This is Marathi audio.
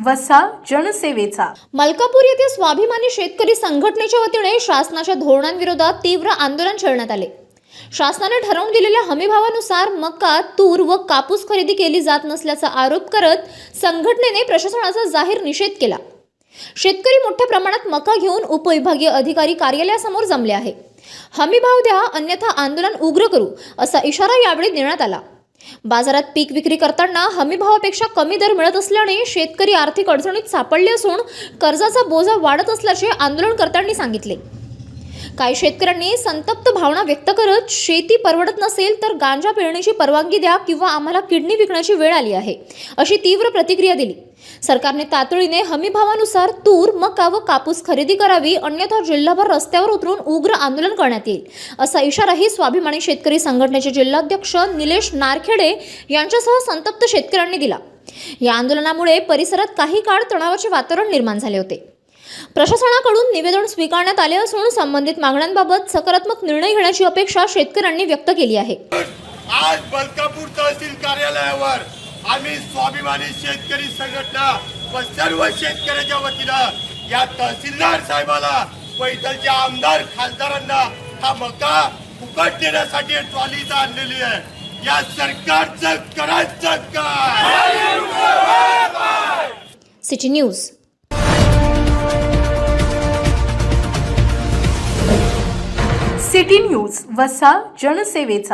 वसा जनसेवेचा. मलकापूर येथे स्वाभिमानी शेतकरी संघटनेच्या वतीने शासनाच्या धोरणांविरोधात तीव्र आंदोलन छेडण्यात आले. शासनाने ठरवून दिलेल्या हमीभावानुसार मका, तूर व कापूस खरेदी केली जात नसल्याचा आरोप करत संघटनेने प्रशासनाचा जाहीर निषेध केला. शेतकरी मोठ्या प्रमाणात मका घेऊन उपविभागीय अधिकारी कार्यालयासमोर जमले आहे. हमीभाव द्या, अन्यथा आंदोलन उग्र करू, असा इशारा यावेळी देण्यात आला. बाजारात पीक विक्री करताना हमीभावापेक्षा कमी दर मिळत असल्याने शेतकरी आर्थिक अडचणीत सापडले असून कर्जाचा बोजा वाढत असल्याचे आंदोलनकर्त्यांनी सांगितले. काही शेतकऱ्यांनी संतप्त भावना व्यक्त करत शेती परवडत नसेल तर गांजा पेरण्याची परवानगी द्या किंवा आम्हाला किडनी विकण्याची वेळ आली आहे, अशी तीव्र प्रतिक्रिया दिली. सरकारने तातडीने हमीभावानुसार तूर, मका व कापूस खरेदी करावी, अन्यथा जिल्हाभर रस्त्यावर उतरून उग्र आंदोलन करण्यात येईल, असा इशाराही स्वाभिमानी शेतकरी संघटनेचे जिल्हाध्यक्ष निलेश नारखेडे यांच्यासह संतप्त शेतकऱ्यांनी दिला. या आंदोलनामुळे परिसरात काही काळ तणावाचे वातावरण निर्माण झाले होते. प्रशासनाकडून निवेदन स्वीकारण्यात आले असून संबंधित मागण्यांबाबत सकारात्मक निर्णय घेण्याची अपेक्षा शेतकऱ्यांनी व्यक्त केली आहे. आज मलकापूर तहसील कार्यालयावर आम्ही स्वाभिमानी शेतकरी संघटना व सर्व शेतकऱ्याच्या वतीनं या तहसीलदार साहेबाला व इथलच्या आमदार खासदारांना हा मका फुकट देण्यासाठी ट्रॉली आणलेली आहे. या सरकारचं करायचं काय? City news. सिटी न्यूज वसा जनसेवेचा.